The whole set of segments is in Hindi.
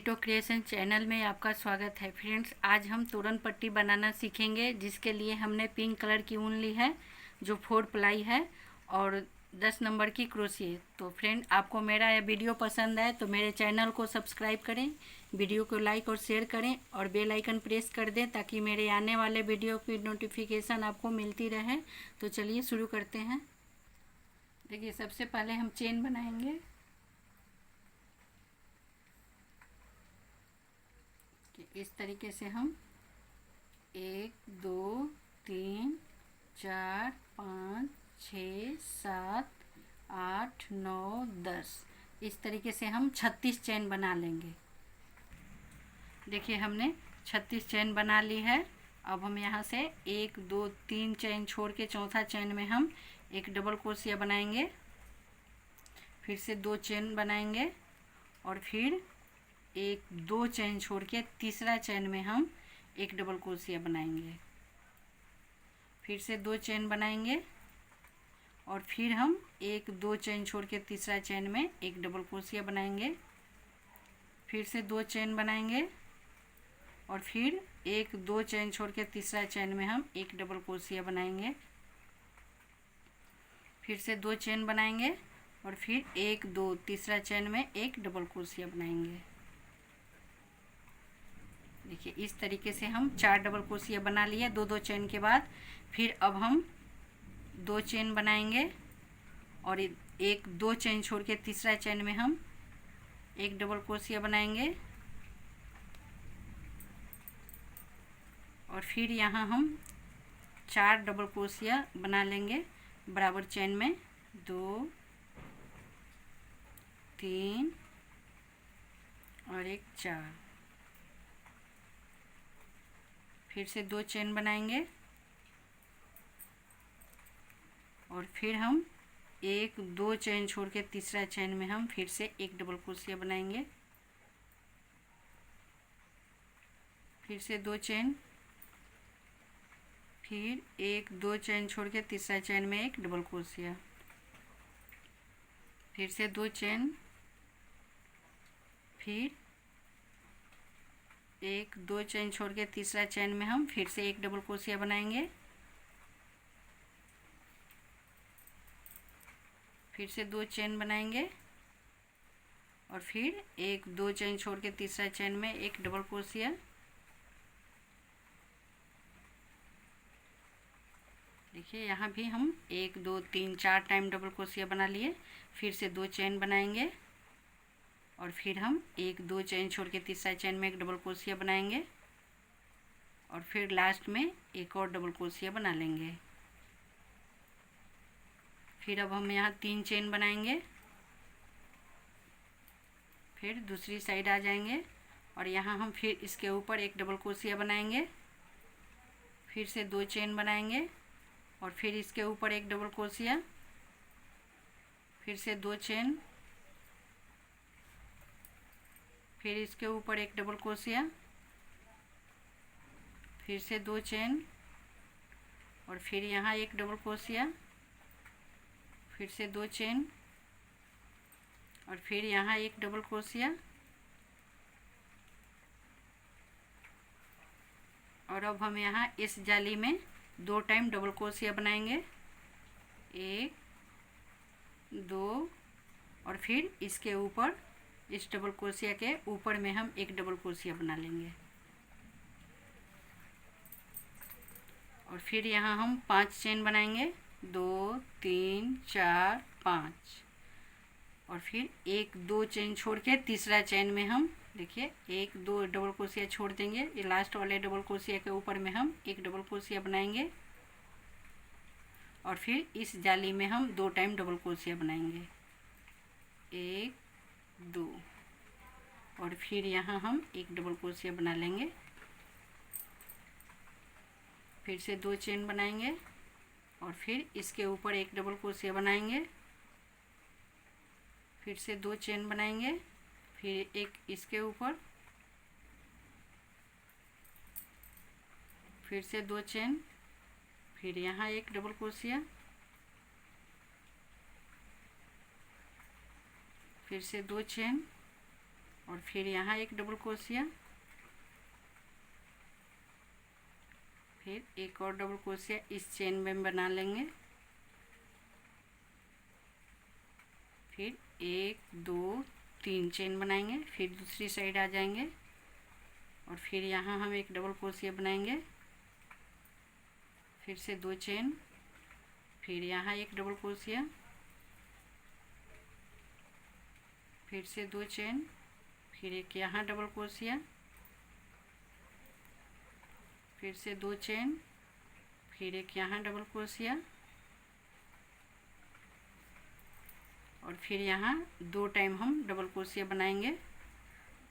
नीटो क्रिएशन चैनल में आपका स्वागत है। फ्रेंड्स, आज हम तोरण पट्टी बनाना सीखेंगे, जिसके लिए हमने पिंक कलर की ऊन ली है जो 4 प्लाई है और 10 नंबर की क्रोशिया। तो फ्रेंड, आपको मेरा यह वीडियो पसंद आए तो मेरे चैनल को सब्सक्राइब करें, वीडियो को लाइक और शेयर करें और बेल आइकन प्रेस कर दें ताकि मेरे आने वाले वीडियो की नोटिफिकेशन आपको मिलती रहे। तो चलिए शुरू करते हैं। देखिए, सबसे पहले हम चेन बनाएंगे। इस तरीके से हम 1 2 3 4 5 6 7 8 9 10 इस तरीके से हम 36 चेन बना लेंगे। देखिए, हमने 36 चेन बना ली है। अब हम यहाँ से 1 2 3 चेन छोड़ के चौथा चेन में हम एक डबल क्रोशिया बनाएंगे, फिर से 2 चेन बनाएंगे और फिर 1 2 चेन छोड़ के तीसरा चेन में हम एक डबल क्रोशिया बनाएंगे, फिर से 2 चेन बनाएंगे और फिर हम 1 2 चेन छोड़ के तीसरा चेन में एक डबल क्रोशिया बनाएंगे, फिर से 2 चेन बनाएंगे और फिर 1 2 चेन छोड़ के तीसरा चेन में हम एक डबल क्रोशिया बनाएंगे, फिर से 2 चेन बनाएंगे और फिर 1 2 तीसरा चेन में एक डबल क्रोशिया बनाएंगे। देखिए, इस तरीके से हम 4 डबल क्रोशिया बना लिए 2 2 चेन के बाद। फिर अब हम 2 चेन बनाएंगे और 1 2 चेन छोड़ के तीसरा चेन में हम एक डबल क्रोशिया बनाएंगे और फिर यहाँ हम 4 डबल क्रोशिया बना लेंगे बराबर चेन में। 2 3 और 1 4। फिर से 2 चेन बनाएंगे और फिर हम 1 2 चेन छोड़ के तीसरा चेन में हम फिर से एक डबल क्रोशिया बनाएंगे, फिर से 2 चेन, फिर 1 2 चेन छोड़ के तीसरा चेन में एक डबल क्रोशिया, फिर से 2 चेन, फिर 1 2 चेन छोड़ के तीसरा चेन में हम फिर से एक डबल क्रोशिया बनाएंगे, फिर से 2 चेन बनाएंगे और फिर 1 2 चेन छोड़ के तीसरा चेन में एक डबल क्रोशिया, देखिए यहाँ भी हम 1 2 3 4 टाइम डबल क्रोशिया बना लिए। फिर से 2 चेन बनाएंगे और फिर हम 1 2 चेन छोड़ के तीसरा चेन में एक डबल क्रोशिया बनाएंगे और फिर लास्ट में एक और डबल क्रोशिया बना लेंगे। फिर अब हम यहाँ 3 चेन बनाएंगे, फिर दूसरी साइड आ जाएंगे और यहाँ हम फिर इसके ऊपर एक डबल क्रोशिया बनाएंगे, फिर से 2 चेन बनाएंगे और फिर इसके ऊपर एक डबल क्रोशिया, फिर से 2 चेन, फिर इसके ऊपर एक डबल क्रोशिया, फिर से 2 चेन और फिर यहाँ एक डबल क्रोशिया, फिर से 2 चेन और फिर यहाँ एक डबल क्रोशिया। और अब हम यहाँ इस जाली में 2 टाइम डबल क्रोशिया बनाएंगे, 1 2 और फिर इसके ऊपर इस डबल क्रोशिया के ऊपर में हम एक डबल क्रोशिया बना लेंगे और फिर यहाँ हम 5 चेन बनाएंगे, 2 3 4 5 और फिर 1 2 चेन छोड़ के तीसरा चेन में हम देखिए 1 2 डबल क्रोशिया छोड़ देंगे। ये लास्ट वाले डबल क्रोशिया के ऊपर में हम एक डबल क्रोशिया बनाएंगे और फिर इस जाली में हम 2 टाइम डबल क्रोशिया बनाएंगे, 1 2 और फिर यहाँ हम एक डबल क्रोशिया बना लेंगे, फिर से 2 चेन बनाएंगे और फिर इसके ऊपर एक डबल क्रोशिया बनाएंगे, फिर से 2 चेन बनाएंगे, फिर एक इसके ऊपर, फिर से 2 चेन, फिर यहाँ एक डबल क्रोशिया, फिर से 2 चेन और फिर यहाँ एक डबल क्रोशिया, फिर एक और डबल क्रोशिया इस चेन में बना लेंगे। फिर 1 2 3 चेन बनाएंगे, फिर दूसरी साइड आ जाएंगे और फिर यहाँ हम एक डबल क्रोशिया बनाएंगे, फिर से 2 चेन, फिर यहाँ एक डबल क्रोशिया, फिर से 2 चेन, फिर एक यहाँ डबल क्रोशिया, फिर से 2 चेन, फिर एक यहाँ डबल क्रोशिया और फिर यहाँ 2 टाइम हम डबल क्रोशिया बनाएंगे,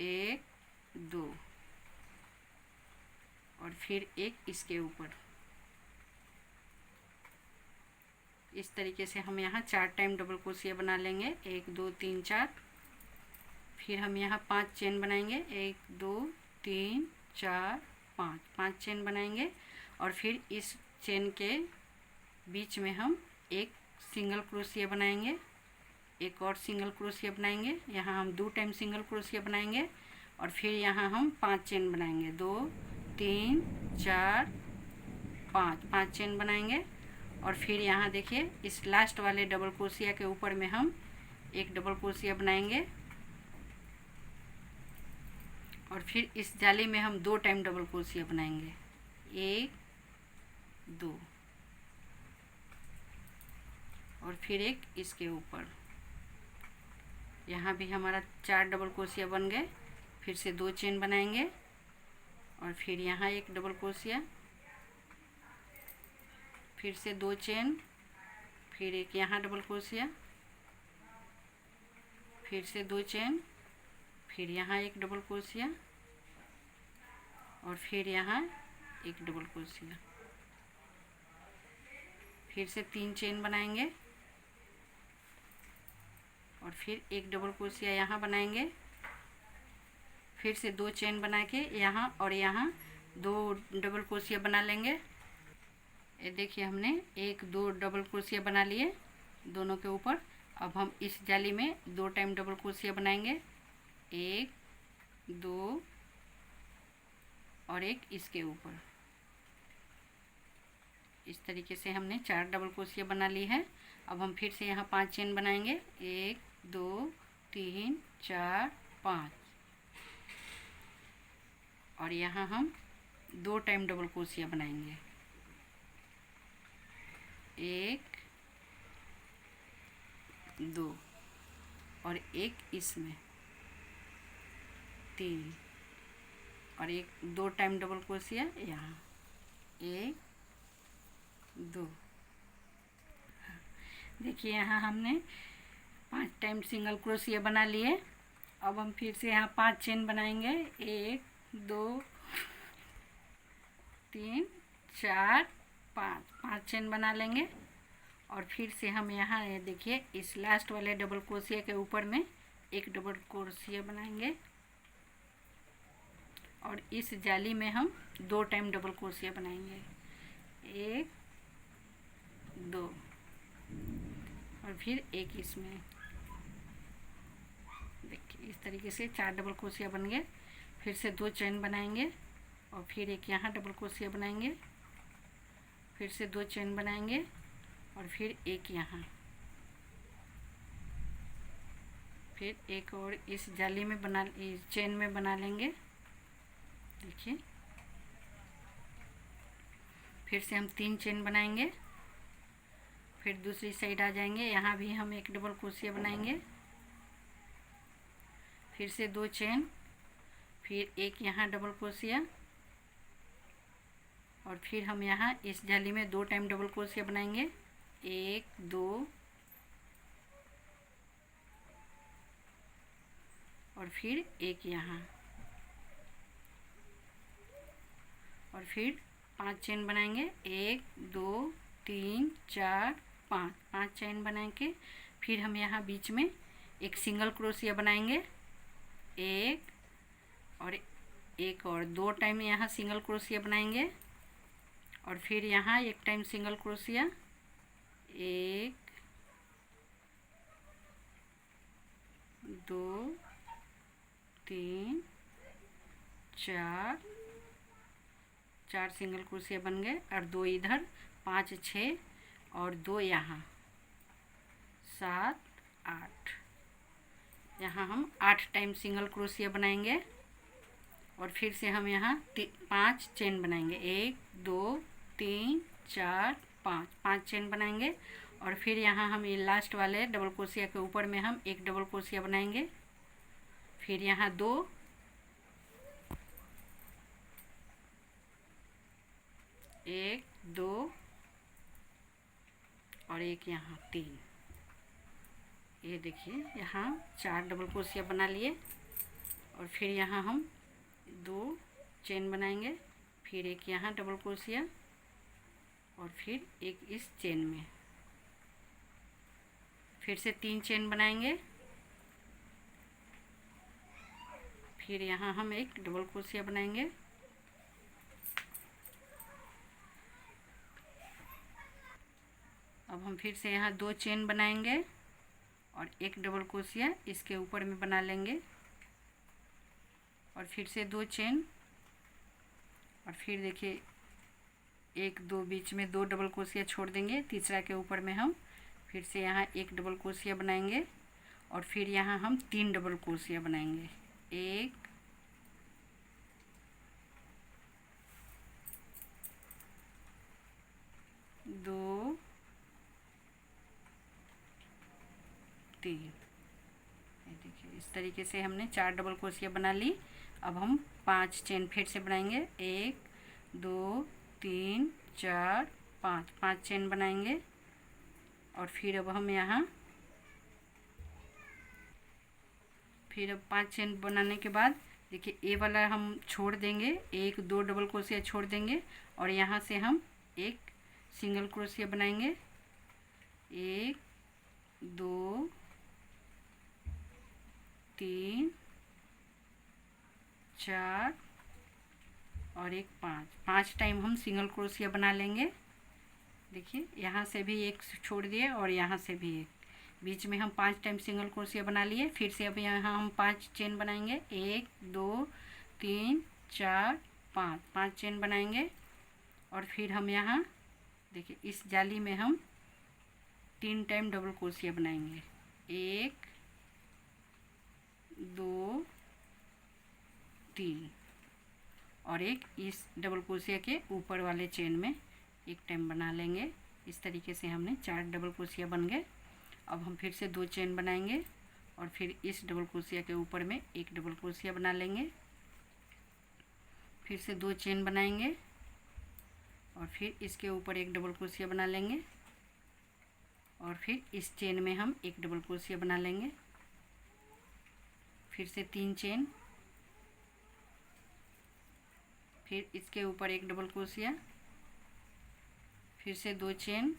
1 2 और फिर एक इसके ऊपर। इस तरीके से हम यहाँ 4 टाइम डबल क्रोशिया बना लेंगे, 1 2 3 4। फिर हम यहाँ 5 चेन बनाएंगे, 1 2 3 4 5 चेन बनाएंगे और फिर इस चेन के बीच में हम एक सिंगल क्रोशिया बनाएंगे, एक और सिंगल क्रोशिया बनाएंगे। यहाँ हम 2 टाइम सिंगल क्रोशिया बनाएंगे और फिर यहाँ हम 5 चेन बनाएंगे, 2 3 4 5 चेन बनाएंगे और फिर यहाँ देखिए इस लास्ट वाले डबल क्रोशिया के ऊपर में हम एक डबल क्रोशिया बनाएंगे और फिर इस जाली में हम 2 टाइम डबल क्रोशिया बनाएंगे, 1 2 और फिर एक इसके ऊपर। यहाँ भी हमारा 4 डबल क्रोशिया बन गए। फिर से 2 चेन बनाएंगे और फिर यहाँ एक डबल क्रोशिया, फिर से 2 चेन, फिर एक यहाँ डबल क्रोशिया, फिर से 2 चेन, फिर यहाँ एक डबल क्रोशिया और फिर यहाँ एक डबल क्रोशिया, फिर से 3 चेन बनाएंगे और फिर एक डबल क्रोशिया यहाँ बनाएंगे, फिर से 2 चेन बना के यहाँ और यहाँ 2 डबल क्रोशिया बना लेंगे। ये देखिए हमने 1 2 डबल क्रोशिया बना लिए दोनों के ऊपर। अब हम इस जाली में 2 टाइम डबल क्रोशिया बनाएंगे, 1 2 और एक इसके ऊपर। इस तरीके से हमने 4 डबल क्रोशिया बना ली है। अब हम फिर से यहाँ 5 चेन बनाएंगे, 1 2 3 4 5 और यहाँ हम 2 टाइम डबल क्रोशिया बनाएंगे, 1 2 और एक इसमें 3 और एक 2 टाइम डबल क्रोशिया यहाँ, 1 2। देखिए यहाँ हमने 5 टाइम सिंगल क्रोशिया बना लिए। अब हम फिर से यहाँ 5 चेन बनाएंगे, 1 2 3 4 5 चेन बना लेंगे और फिर से हम यहाँ देखिए इस लास्ट वाले डबल क्रोशिया के ऊपर में एक डबल क्रोशिया बनाएंगे और इस जाली में हम 2 टाइम डबल क्रोशिया बनाएंगे, 1 2 और फिर एक इसमें। देखिए इस तरीके से 4 डबल क्रोशिया बन गए। फिर से 2 चेन बनाएंगे और फिर एक यहाँ डबल क्रोशिया बनाएंगे, फिर से 2 चेन बनाएंगे और फिर एक यहाँ, फिर एक और इस जाली में बना, इस चेन में बना लेंगे। देखिए फिर से हम 3 चेन बनाएंगे, फिर दूसरी साइड आ जाएंगे, यहाँ भी हम एक डबल क्रोशिया बनाएंगे, फिर से 2 चेन, फिर एक यहाँ डबल क्रोशिया और फिर हम यहाँ इस जाली में 2 टाइम डबल क्रोशिया बनाएंगे, 1 2 और फिर एक यहाँ और फिर 5 चेन बनाएंगे, 1 2 3 4 5 चेन बना के फिर हम यहाँ बीच में एक सिंगल क्रोशिया बनाएंगे, एक और 2 टाइम यहाँ सिंगल क्रोशिया बनाएंगे और फिर यहाँ एक time single crochet, 1 2 3 4 4 single crochet बन गए और 2 इधर, 5 6 और 2 यहाँ, 7 8। यहाँ हम 8 टाइम सिंगल क्रोशिया बनाएंगे और फिर से हम यहाँ 5 चेन बनाएंगे। 1 2 3 4 5, 5 चेन बनाएंगे और फिर यहाँ हम ये लास्ट वाले डबल क्रोशिया के ऊपर में हम एक डबल क्रोशिया बनाएंगे। फिर यहाँ 2, 1 2 और एक यहाँ 3। ये देखिए यहाँ 4 डबल क्रोशिया बना लिए और फिर यहाँ हम 2 चेन बनाएंगे, फिर एक यहाँ डबल क्रोशिया और फिर एक इस चेन में, फिर से 3 चेन बनाएंगे, फिर यहाँ हम एक डबल क्रोशिया बनाएंगे अब हम फिर से यहाँ 2 चेन बनाएंगे और एक डबल क्रोशिया इसके ऊपर में बना लेंगे और फिर से 2 चेन और फिर देखिए 1 2 बीच में 2 डबल क्रोशिया छोड़ देंगे, तीसरा के ऊपर में हम फिर से यहाँ एक डबल क्रोशिया बनाएंगे और फिर यहाँ हम 3 डबल क्रोशिया बनाएंगे। 1 2 3। ये देखिए इस तरीके से हमने 4 डबल क्रोशिया बना ली। अब हम 5 चेन फिर से बनाएंगे। 1 2 3 4 5, 5 चेन बनाएंगे और फिर अब हम यहाँ फिर अब 5 चेन बनाने के बाद देखिए ये वाला हम छोड़ देंगे, 1 2 डबल क्रोशिया छोड़ देंगे और यहाँ से हम एक सिंगल क्रोशिया बनाएंगे। 1 2 3 4 और एक 5, 5 टाइम हम सिंगल क्रोशिया बना लेंगे। देखिए यहाँ से भी एक छोड़ दिए और यहाँ से भी एक, बीच में हम 5 टाइम सिंगल क्रोशिया बना लिए। फिर से अब यहाँ हम 5 चेन बनाएंगे। 1 2 3 4 5, 5 चेन बनाएंगे और फिर हम यहाँ देखिए इस जाली में हम 3 टाइम डबल क्रोशिया बनाएंगे। 1 2 3 और एक इस डबल क्रोशिया के ऊपर वाले चेन में एक टाइम बना लेंगे। इस तरीके से हमने 4 डबल क्रोशिया बन गए। अब हम फिर से 2 चेन बनाएंगे और फिर इस डबल क्रोशिया के ऊपर में एक डबल क्रोशिया बना लेंगे, फिर से 2 चेन बनाएंगे और फिर इसके ऊपर एक डबल क्रोशिया बना लेंगे और फिर इस चेन में हम एक डबल क्रोशिया बना लेंगे, फिर से 3 चेन, फिर इसके ऊपर एक डबल क्रोशिया, फिर से 2 चेन,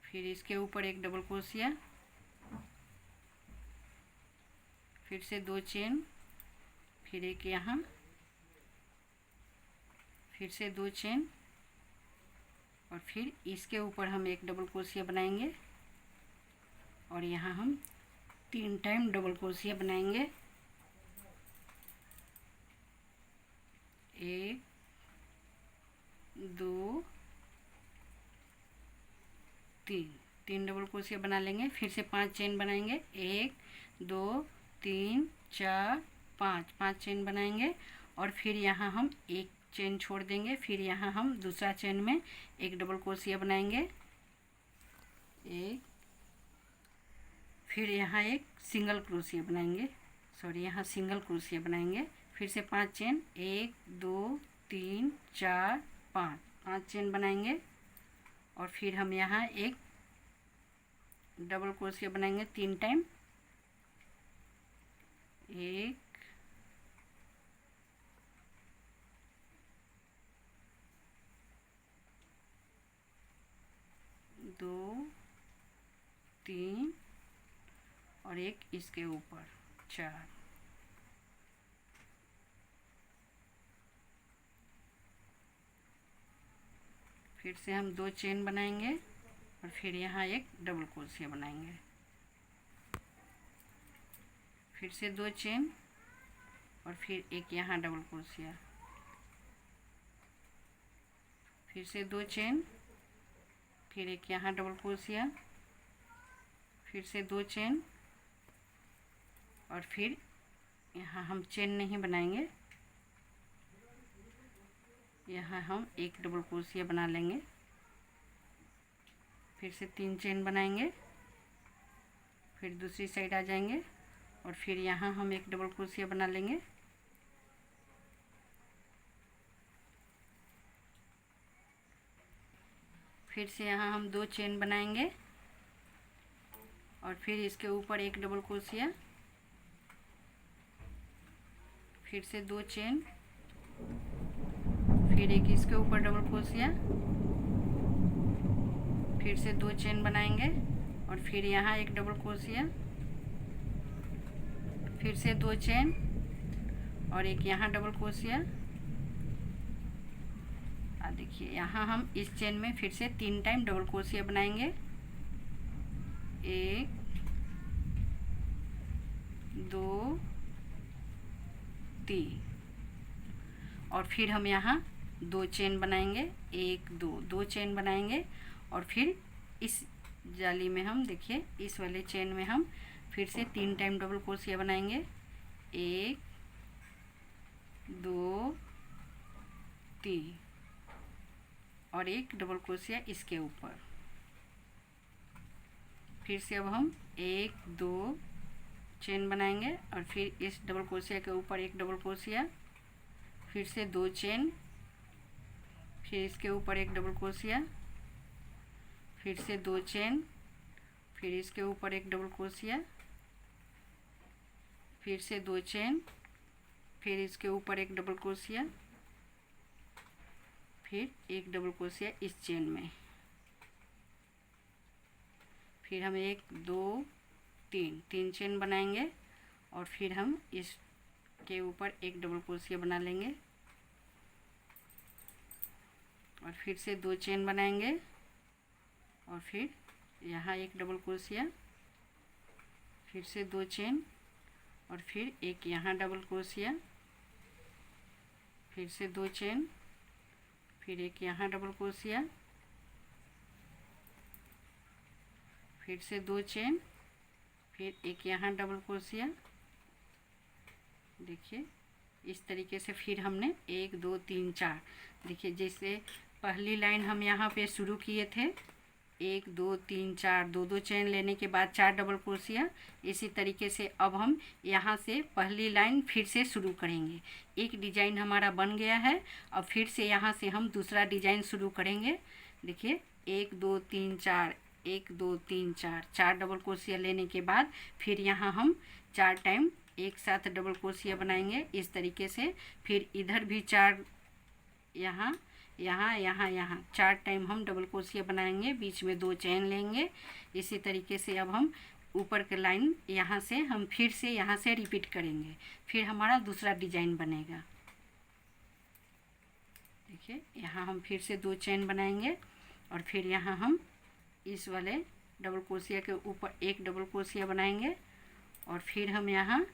फिर इसके ऊपर एक डबल क्रोशिया, फिर से 2 चेन, फिर एक यहाँ, फिर से 2 चेन और फिर इसके ऊपर हम एक डबल क्रोशिया बनाएंगे और यहाँ हम 3 टाइम डबल क्रोशिया बनाएंगे। 1 2 3 डबल क्रोशिया बना लेंगे, फिर से 5 चेन बनाएंगे। 1 2 3 4 5, 5 चेन बनाएंगे और फिर यहाँ हम एक चेन छोड़ देंगे, फिर यहाँ हम दूसरा चेन में एक डबल क्रोशिया बनाएंगे। एक, फिर यहाँ एक सिंगल क्रोशिया बनाएंगे, यहाँ सिंगल क्रोशिया बनाएंगे, फिर से 5 चेन, 1 2 3 4 5, 5 चेन बनाएंगे और फिर हम यहाँ एक डबल क्रोशिया बनाएंगे 3 टाइम। 1 2 3 और एक इसके ऊपर 4। फिर से हम 2 चेन बनाएंगे और फिर यहाँ एक डबल क्रोशिया बनाएंगे, फिर से 2 चेन, और फिर एक यहाँ डबल क्रोशिया, फिर से 2 चेन, फिर एक यहाँ डबल क्रोशिया, फिर से 2 चेन, और फिर यहाँ हम चेन नहीं बनाएंगे, यहाँ हम एक डबल क्रोशिया बना लेंगे, फिर से 3 चेन बनाएंगे, फिर दूसरी साइड आ जाएंगे और फिर यहाँ हम एक डबल क्रोशिया बना लेंगे, फिर से यहाँ हम 2 चेन बनाएंगे और फिर इसके ऊपर एक डबल क्रोशिया, फिर से 2 चेन, फिर एक इसके ऊपर डबल क्रोशिया, फिर से 2 चेन बनाएंगे और फिर यहाँ एक डबल क्रोशिया, फिर से 2 चेन और एक यहाँ डबल क्रोशिया। देखिए यहाँ हम इस चेन में फिर से 3 टाइम डबल क्रोशिया बनाएंगे, 1 2 3, और फिर हम यहाँ 2 चेन बनाएंगे, 1 2 2 चेन बनाएंगे और फिर इस जाली में हम देखिए इस वाले चेन में हम फिर से 3 टाइम डबल क्रोशिया बनाएंगे, 1 2 3 और एक डबल क्रोशिया इसके ऊपर। फिर से अब हम 1 2 चेन बनाएंगे और फिर इस डबल क्रोशिया के ऊपर एक डबल क्रोशिया, फिर से 2 चेन, फिर इसके ऊपर एक डबल क्रोशिया, फिर से 2 चेन, फिर इसके ऊपर एक डबल क्रोशिया, फिर से 2 चेन, फिर इसके ऊपर एक डबल क्रोशिया, फिर एक डबल क्रोशिया इस चेन में, फिर हम 1 2 3 चेन बनाएंगे और फिर हम इसके ऊपर एक डबल क्रोशिया बना लेंगे और फिर से 2 चेन बनाएंगे और फिर यहाँ एक डबल क्रोशिया, फिर से 2 चेन और फिर एक यहाँ डबल क्रोशिया, फिर से 2 चेन, फिर एक यहाँ डबल क्रोशिया, फिर से 2 चेन, फिर एक यहाँ डबल क्रोशिया। देखिए इस तरीके से फिर हमने 1 2 3 4, देखिए जैसे पहली लाइन हम यहाँ पे शुरू किए थे 1 2 3 4 2 चेन लेने के बाद 4 डबल क्रोशिया, इसी तरीके से अब हम यहाँ से पहली लाइन फिर से शुरू करेंगे। एक डिजाइन हमारा बन गया है, अब फिर से यहाँ से हम दूसरा डिजाइन शुरू करेंगे। देखिए 1 2 3 4 1 2 3 4 4 डबल क्रोशिया लेने के बाद फिर यहाँ हम 4 टाइम एक साथ डबल क्रोशिया बनाएंगे इस तरीके से, फिर इधर भी 4 यहाँ यहाँ यहाँ यहाँ 4 टाइम हम डबल क्रोशिया बनाएंगे, बीच में 2 चेन लेंगे। इसी तरीके से अब हम ऊपर के लाइन यहाँ से हम फिर से यहाँ से रिपीट करेंगे, फिर हमारा दूसरा डिजाइन बनेगा। देखिए यहाँ हम फिर से 2 चेन बनाएंगे और फिर यहाँ हम इस वाले डबल क्रोशिया के ऊपर एक डबल क्रोशिया बनाएंगे और फिर हम यहाँ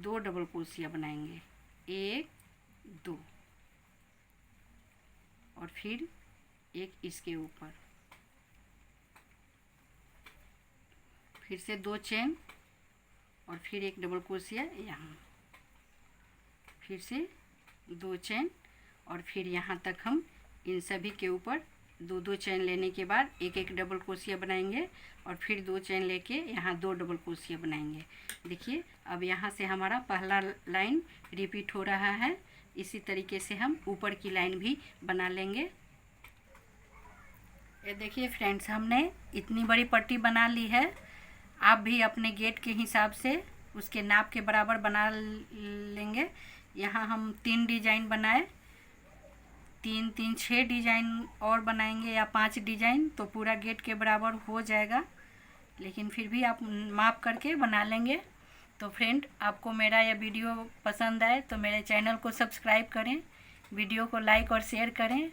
2 डबल क्रोशिया बनाएंगे, 1 2 और फिर एक इसके ऊपर, फिर से 2 चेन और फिर एक डबल क्रोशिया यहाँ, फिर से 2 चेन और फिर यहाँ तक हम इन सभी के ऊपर 2 चेन लेने के बाद एक डबल क्रोशिया बनाएंगे और फिर 2 चेन लेके यहाँ 2 डबल क्रोशिया बनाएंगे। देखिए अब यहाँ से हमारा पहला लाइन रिपीट हो रहा है, इसी तरीके से हम ऊपर की लाइन भी बना लेंगे। ये देखिए फ्रेंड्स, हमने इतनी बड़ी पट्टी बना ली है। आप भी अपने गेट के हिसाब से उसके नाप के बराबर बना लेंगे। यहाँ हम 3 डिजाइन बनाए, 3 3 6 डिजाइन और बनाएंगे या 5 डिजाइन तो पूरा गेट के बराबर हो जाएगा, लेकिन फिर भी आप माप करके बना लेंगे। तो फ्रेंड, आपको मेरा यह वीडियो पसंद आए तो मेरे चैनल को सब्सक्राइब करें, वीडियो को लाइक और शेयर करें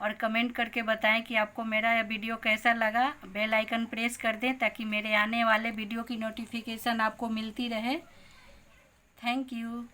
और कमेंट करके बताएं कि आपको मेरा यह वीडियो कैसा लगा। बेल आइकन प्रेस कर दें ताकि मेरे आने वाले वीडियो की नोटिफिकेशन आपको मिलती रहे। Thank you.